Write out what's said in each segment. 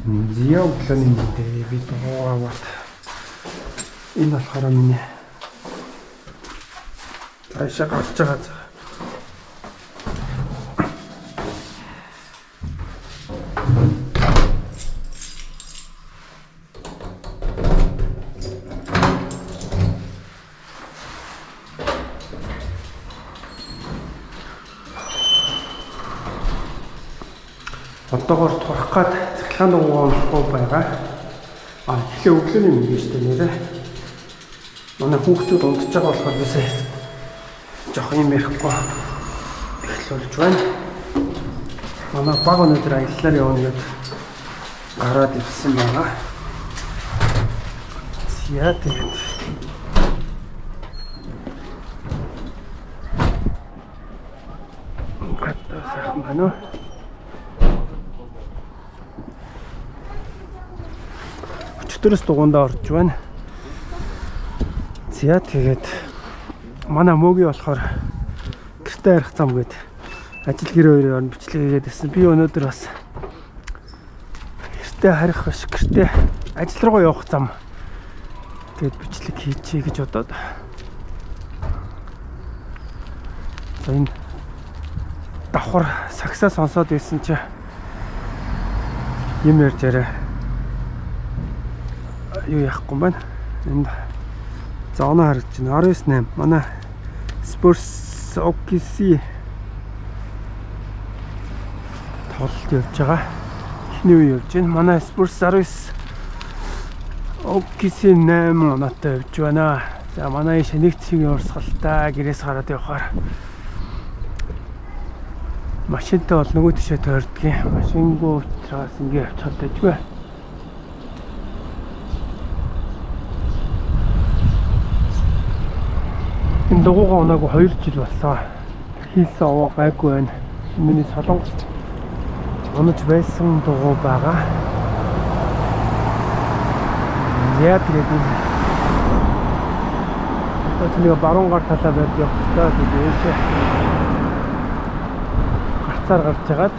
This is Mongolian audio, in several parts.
Зяа өглөөний мэдээ би дуугаад энэ болохоор миний цаашаа гарч байгаа. Одоогоор турах гад цахилгаан дугуйн болохгүй байгаа. Тэгэхээр өглөөний мэдээ шүү дээ нэрээ. Манай хүүхдүүд унтж байгаа болохоор бисээ жоох юм ярихгүй эхлүүлж байна. Манай баг өнөдөр аяллаар явна гэд гараад ирсэн байгаа. Яа тэгээд гадаа сайхан байна уу? Өчтөрөөс дугуйндаа орж байна. За тэгээд манай мөгийн болохоор гэртээ арих зам гээд ажил гэр хоёрын орнд бичлэг хийгээд ирсэн. Би өнөөдөр бас гэртээ харих биш гэртээ ажил руу явах зам гээд бичлэг хийчихье гэж бодоод. За энэ давхар сагсаа сонсоод байсан чи юм ярьж арай юу яахгүй юм байна. Энд за оноо харж байна. 19-8 манай Spurs OKC тоглолт явж байгаа. Эхний үе явж байна. Манай Spurs 19 OKC 8 оноотой явж байна. За манай шинэгчийн урсгалтай гэрээс гараад явахаар машинтай бол нөгөө тишээ тойрдгийн. Машингүй учраас ингэ явчихад байжгүй. Энэ дугуйгаа унаагүй 2 жил болсон. Хийсэн овоо гайгүй байна. Миний солонгост унаж байсан дугуй байгаа. Яа тэгээд энэ баруун гар талаа байж явахтаа тэгээд гарцаар гарч ягаад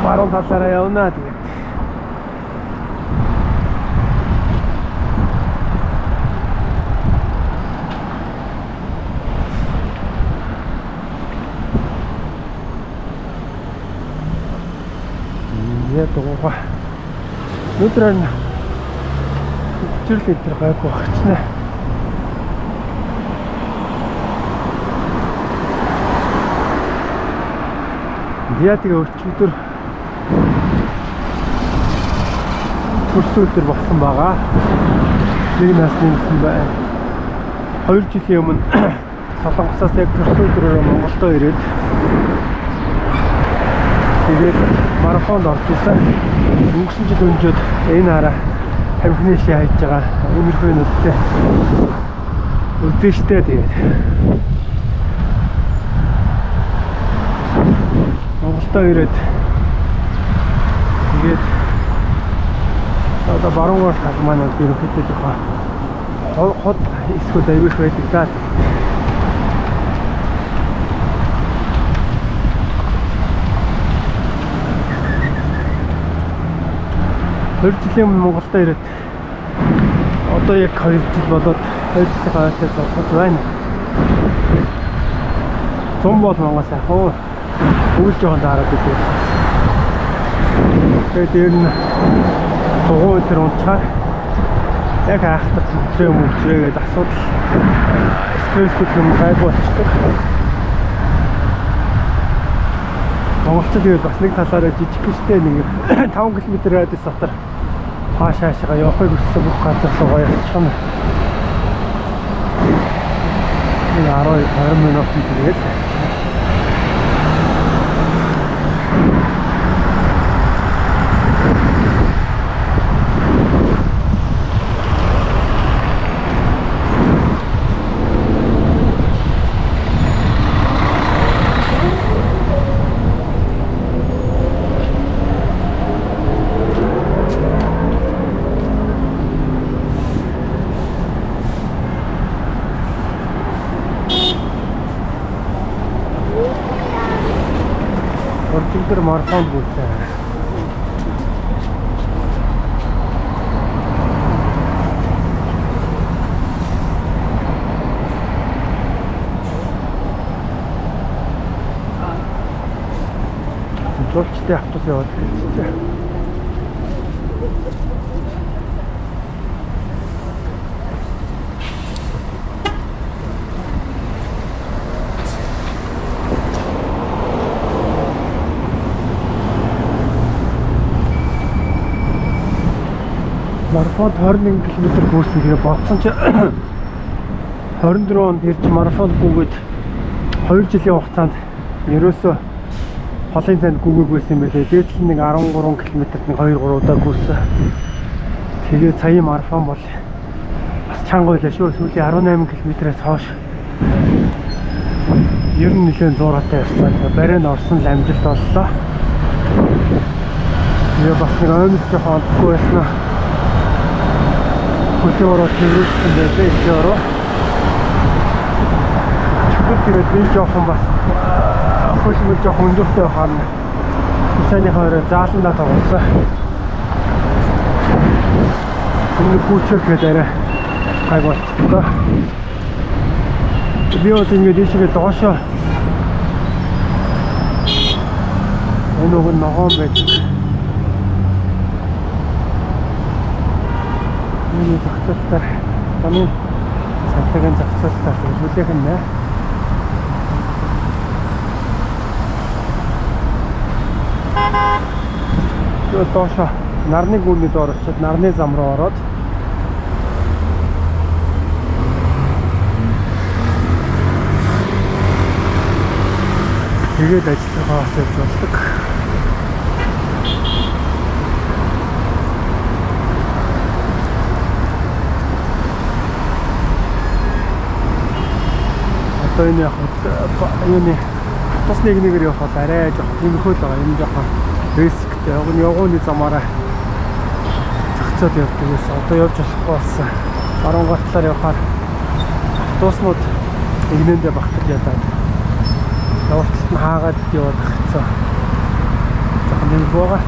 баруун талаараа явна тэгээд дугуйгаа өдрөө литр гайгүй багчнаа. Диатыг өчигдөр төрсөн болсон байгаа. Нэг насны юм байна. 2 жилийн өмнө Солонгосоос яг төрсөн өдрөөр Монголд ирээд тэгээд марафонд орчихсан. Өнгөрсөн жил өнжөөд энэ хараа амхны шээ хайж байгаа. Өмнөхөө нүдтэй өдөөштэй тэгээд Монголдоо ирээд тэгээд одоо баруун тал маань ерөнхийдөө жоохон хот эсвэл аюулх байдаг даа. 2 жилийн өмнө Монголд ирээд одоо яг 2 жил болоод 2 жилийн хаваатай зогсож байна. Зам бол Монгол сайхан үйл жоохон дараад идэв. Тэгээд энэ дугуй өдр унцаар яг хаахтар зүрх мөвчрээд асуудал стресстэй юм гайгүй болчихдог. Монголчууд тэгээд бас нэг талаараа жижиг гэжтэй нэг 5 км радиус дотор хаашаашаа явахыг хүссэн бүх газар руу явчих юм. 10-20 минут тэгээд Урдчилдөр марафонд гүйлээ. Жолчтой автобус яваад ирчихсэн. Марафонд 21 км гүйсэн хэрэг болсон ч 24 онд ирж марафонд гүйгээд 2 жилийн хугацаанд ерөөсөө холын зайд гүйгээг байсан юм байлээ. Дээд нь нэг 13 км-т нэг 2-3 удаа гүйсэн. Тэгээд саяын марафон бол бас чанга байлаа шүү. Сүүлийн 18 км-ээс хойш ер нь нэлээд зуураатай явсан. Барайнд орсон л амжилт боллоо. Тэгээ бас нэг оймс жоохон олдохгүй байснаа. Хөлөөрөө тэрүүлсэн байлээ ихээрөө. Чүгэл тэгээд би жоохон бас хөлмөл жоохон өндөртэй хаана. Усаны хоёроо зааландаа тоглосон. Өмнө хүүчээр гээд арай гай болчихлоо. Би одоо ингэж ийшээ доошоо энэ уг ногоон байдаг. Миний зохицолтоор таны цантагийн зохицолтоор хүлээх нь нэ. Yo доошоо нарны гүний доор очиод нарны зам руу ороод тэгээд ажиллагаа хийж болдог. Одоо энэ яг юуны тус нэгээр явах арай жоохон тиймэрхүү л байгаа. Энэ жоохон рисктэй. Яг нь явгооны замаараа зохицоод явдаг гэсэн. Одоо явж болохгүй болсон. Баруун гартлаар явахаар автобуснууд нэгнэндээ багтаж ядаад явуулт нь хаагаад яваад хэцүү. Жоохон нэг байгаа.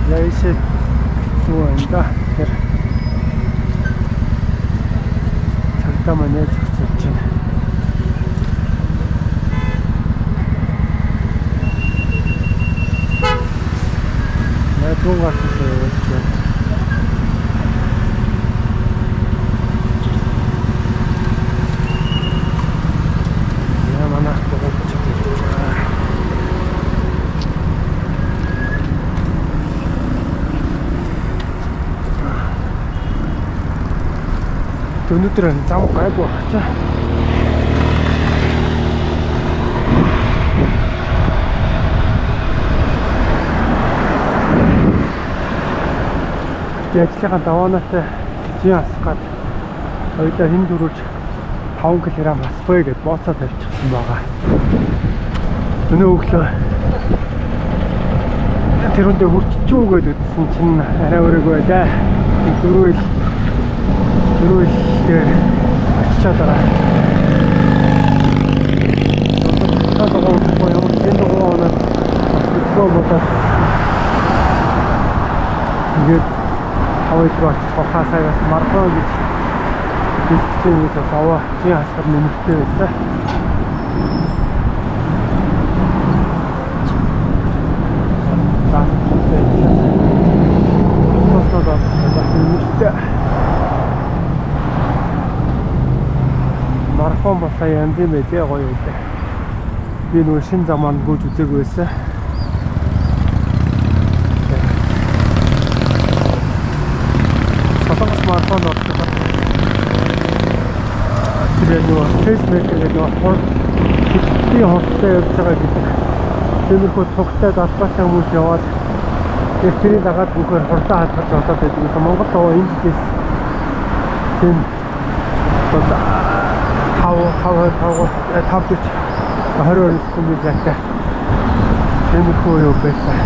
Яишээ зүү энэ да. Тэр цагтаа манайд зохицуулж байна. Зүүн гартлаа явуулж байна. Яа манайх бүгд өнөөдөр зам гайгүй багчаа. Яжлахаа даваанатай зин асгаад хоёулаа хин дөрүүлж 5 кг асбай гэж бооцоод тавьчихсан байгаа. Өнөө өглөө тэрүүндээ хурцчүү гэж үтсэн чинь арай өрөг байлаа. Дөрөөл дээр очиад байгаа. Одоо ямар зин дугуйнаа өглөө бодоод ингээд хавьд хахасагаас марафон гэж хэлсэн үед аваа зин хасгад нэмэгтэй байсан. Марафон босаа янз юм байлээ гоё үлээ. Би нөгөө шин замаар гүйж үзээгүй байсан. Марафон ордог. Тэгээд нөгөө фейсбүүкээр нөгөө хурдтай явж байгаа гэдэг. Тиймэрхүү цогтой далбаатай хүмүүс яваад тэрний дагаад бүхээр хурдаа хадгалж болоод байдаг. Монгол руу энэ дэс тийм тавж 20 км зайтай. Тиймэрхүү юу байсан.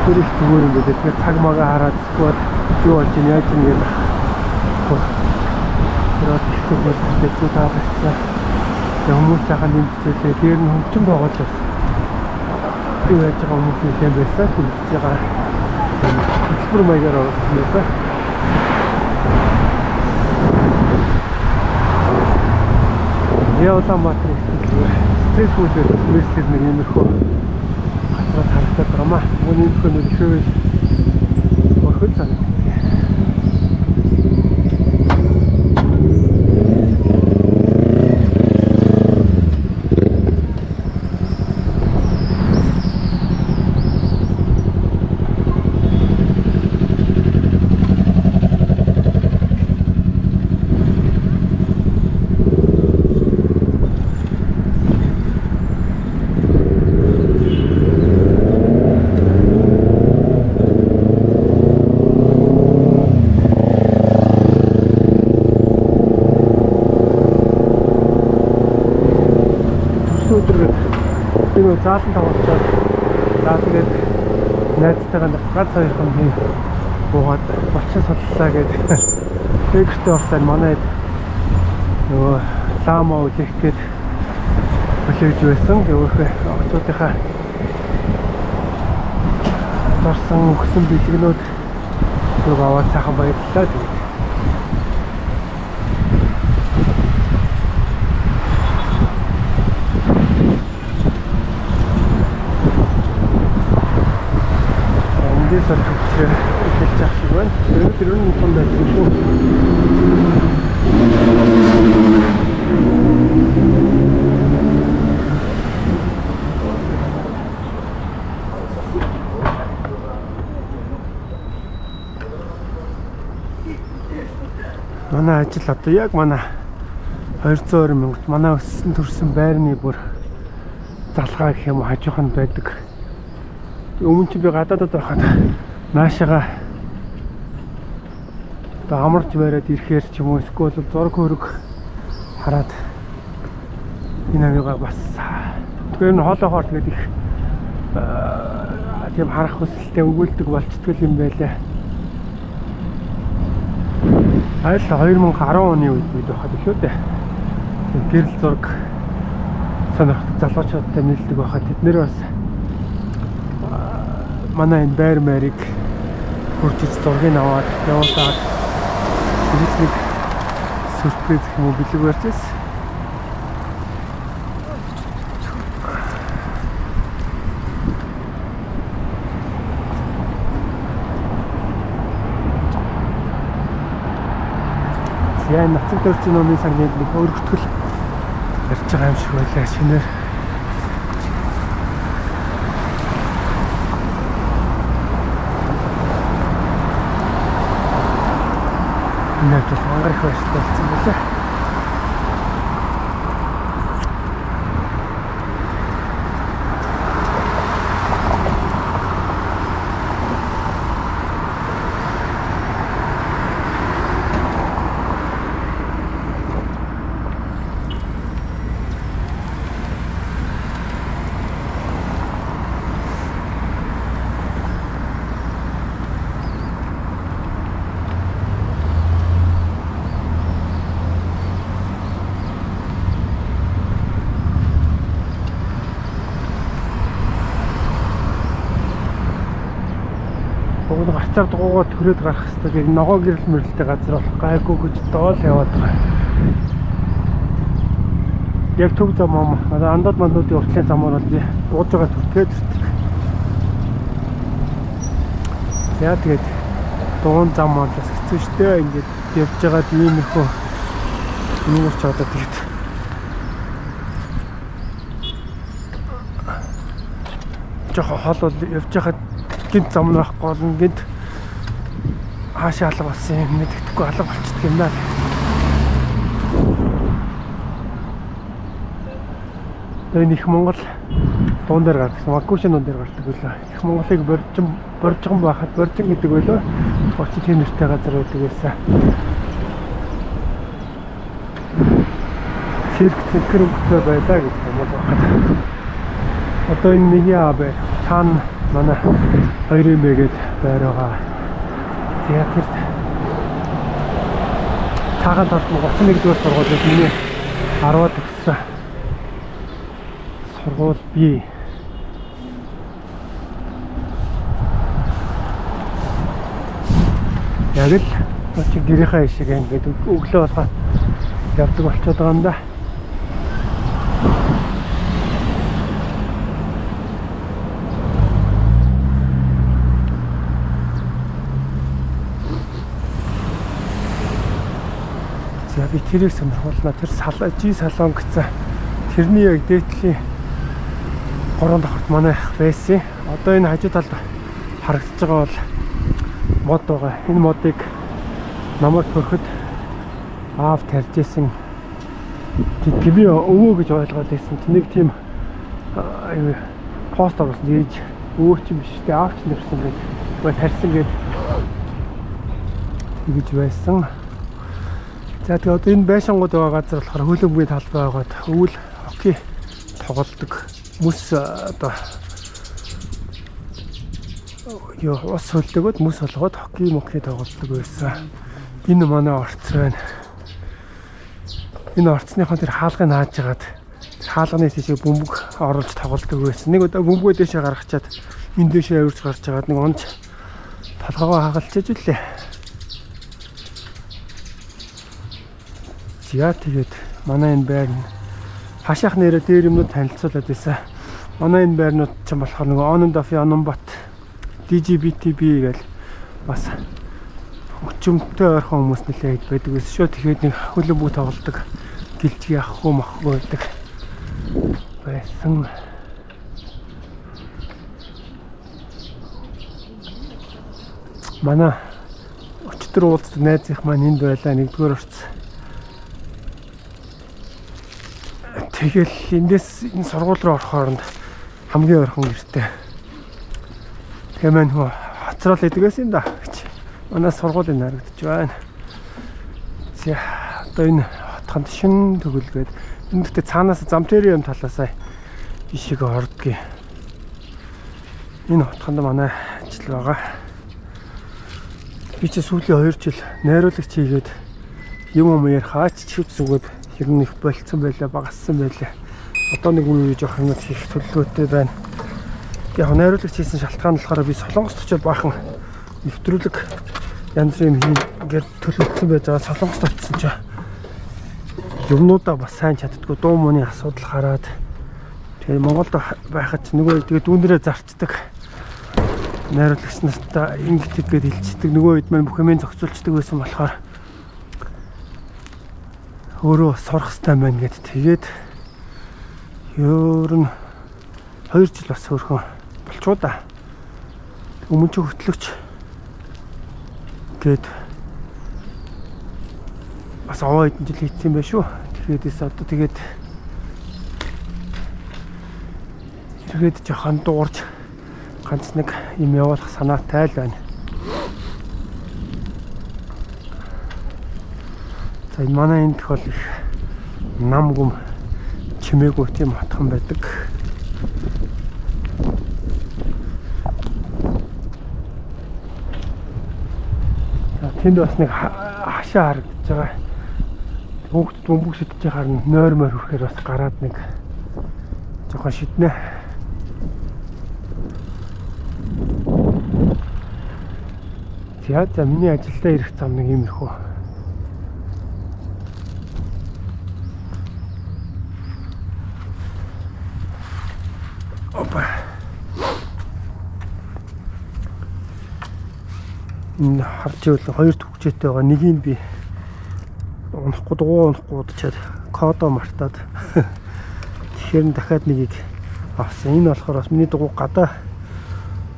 Тэр их зүгээр юм гэдэг. Тэгэхээр цаг магаа хараад зүгээр юу болж яаж юм гээд. газар ихтэй болчихсон таалагдсан. Хүмүүс цаахан нэмчихлээ. Тэр нь хөвчөн байгуулсан. Юу яаж байгаа хүмүүс юм байсан. Тэгж байгаа. Экспор маягаар орсон. Яолаа матрик стресс үүсэж мессеж нэг юмрхөө хатраад харагдаад байгаа маа. Үүний нөхөн ихээвэл орхиж санагдав. Энэ заасан тавцаад за тэгээд найзтайгаа ганц хоёрхан хий буугаад болчин судаллаа гэдэг. Тэгэхдээ орсаар манай нөгөө ламаа үлэх гээд хүлээж байсан. Өөрөөхөө оцоотынхаа дорсон өгсөн бэлгэнүүд зүг аваад сайхан баярлалаа тэгээд. Сар хүчээр эхэлж ах шиг байна. Тэр нь том байсан шүү. Манай ажил одоо яг манай 220 мянга манай өссөн төрсэн байрны бүр залгаа гэх юм хажуухан байдаг. Өмнө чи би гадаадд байхад наашаага одоо амарч бариад ирэхээр ч юм уу эсвэл зураг хөрөг хараад энэ авигаа бас тэгэхээр энэ хоолойхоор тэгээд их тийм харах хүсэлтэй өгүүлдэг болцдог юм байлаа. Айл 2010 оны үед бид байхад их үү дээ. Гэрэл зураг сонирхдаг залуучуудтай нийлдэг байхад тэднэр бас манай энэ байр мэрийг хурцж зургийг аваад явуулаад нэг сюрприз юм уу бэлэг барьчихсан. Яа нацаг дөрчийн номын сангийн нэг өргөтгөл ярьж байгаа юм шиг байлаа шинээр. Нэг л ангарах байсан байлаа. Гацаар дугуугаа төрөөд гарах хэрэгтэй. Ногоо гэрэл мөрөлтэй газар болох гайгүй гэж доол яваад байгаа. Яг төв зам юм. Андууд мандуудын уртлын замаар бол би бууж байгаа төртгээд ирдэг. За тэгээд дуун зам маань бас хэцүү шттэ. Ингээд явж байгаад ийм ихөө нүүрч одоо тэгээд жоохон хол бол явж байгаад гинт зам байхгүй болно. Гинт хаашаа алга болсон юм мэддэхгүй алга болчихдаг юм даа. Энэ их Монгол дуун дээр гардаг. Макушин дуун дээр гардаг үлээ. Их Монголыг боржгон байхад боржин гэдэг үлээ. Очиж тийм нэртэй газар байдаг байсан. Цирк тэтгэрүүтэй байлаа гэж юм байна. Одоо энэ нэг яа бай. Цаана манай 2 мгээд байр байгаа. Театрт Цагаан талд 31-р сургуулиуд миний 10-аад төгссөн сургууль бий. Яг л чи гэрийнхаа ишиг ингээд өглөө болгоод явдаг болчиход байгаа юм да. За би тэрийг сонирхолно. Тэр Жи салон гэсэн тэрний яг дээдлийн 3 давхарт манай ах байсан. Одоо энэ хажуу талд харагдаж байгаа бол мод байгаа. Энэ модыг намайг төрөхөд аав тарьжсэн. Би өвөө гэж ойлгоод байсан. Нэг тийм пост оруулсан. Ээж өвөө ч юм биш тэ аавч нэрсэн гэдэг. Тарьсан гэдэг гэж байсан. За тэгээд одоо энэ байшингууд байгаа газар болохоор хөлбөмбөгийн талбай байгаад өвөл хоккей тоглодог. Мөс одоо ус хөлдөгөд мөс болгоод хоккей тоглодог байсан. Энэ манай орц байна. Энэ орцныхон тэр хаалгыг нааж хагаад хаалганы тийшээ бөмбөг оруулж тоглодог байсан. Нэг удаа бөмбөгөө дэшээ гаргачаад энэ дэшээ авирч гарч хагаад нэг онж толгоогоо хагалчиж үлээ. За тэгээд манай энэ байрны хашаах нэрээр дээр юмнууд танилцуулаад байсан. Манай энэ байрнууд ч юм болохоор нөгөө On and Off Онбат DGBTB гэл бас өчмөнтэй ойрхон хүмүүс нэлээд байдаг байсан шүү. Тэгэхээр нэг хөлбөмбөг тоглодог, гэлжиг авахгүй махгүй байдаг байсан. Манай өчтөр уулзсан найзынх маань энд байлаа. Нэгдүгээр орц. Тэгэл эндээс энэ сургууль руу орохоор хамгийн ойрхон гэртэй. Тэгээ маань хөө хоцрол идэгээс юм да гэж. Манай сургуулийн харагдаж байна. За одоо энэ хотхонд шин төгөлгээд энэ дэхтэй цаанаас замтериум талаасаа ишиг ордгийг. Энэ хотхонд манай ажил байгаа. Би ч сүүлийн 2 жил найруулагч хийгээд юм ярих хаач чивс өгөөд ер нь их болцсон байлаа, багассан байлаа. Одоо нэг үе жоох юм хийх төлөвлөгөөтэй байна. Яг найруулагч хийсэн шалтгаан болохоор би Солонгост очиж баахан нэвтрүүлэг янз бүрийн ингээд төлөвлөсөн байж байгаа. Солонгост очсон чинь юмнуудаа бас сайн чаддгүй, дуу мууны асуудал хараад тэгээ Монголд байхад ч нөгөө тэгээ дүүнэрээ зарцдаг. Найруулагч нартаа ингэж игээд хилчдэг. Нөгөө хэд маань бүх юмыг зохицуулцдаг байсан болохоор өөрөө сурах хэрэгтэй байна гэд тэгээд ер нь 2 жил бас өөрхөн болчоо да. Өмнө ч хөтлөгч гээд бас аваа хэдэн жил хийсэн байх шүү. Тэгэхээс одоо тэгээд эргээд жоохон дуурж ганц нэг юм явуулах санаатай л байна. За энэ манай энд бол их нам гүм чимээгүй тийм хотхон байдаг. За тэнд бас нэг хашаа харагдаж байгаа. Хүүхд бөмбөг шидэж байхаар нойр морь хүрхээр бас гараад нэг жоохон шиднэ. За миний ажилдаа ирэх зам нэг юм ихүү. Энэ харж ивэл 2 төгчөөтэй байгаа. Нэгийг би унахгүй дугуй унахгүй удачаад кодо мартаад тэгэхээр дахиад нэгийг авсан. Энэ болохоор бас миний дугуй гадаа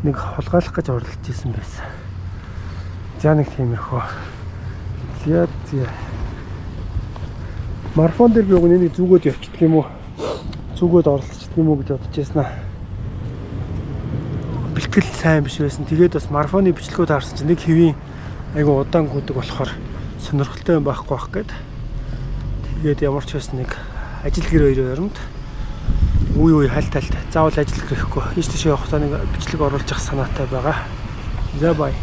нэг хулгайлах гэж оролдож исэн байсан. За нэг тиймэрхүү. За. Марафон дээр би үнийг зүгөөд явчихдаг юм уу? Зүгөөд оролцдог юм уу гэж бодож байснаа. Бэлтгэл сайн биш байсан. Тэгээд бас марафоны бичлэгүүд харсан чинь нэг хэвийн айгу удаан гүдэг болохоор сонирхолтой байхгүй байх гээд. Тэгээд ямар ч байсан нэг ажил гэр хоёрын оронд үе хальт заавал ажил гэрэхгүй. Ийш тийш явахдаа нэг бичлэг оруулж явах санаатай байгаа. За бай.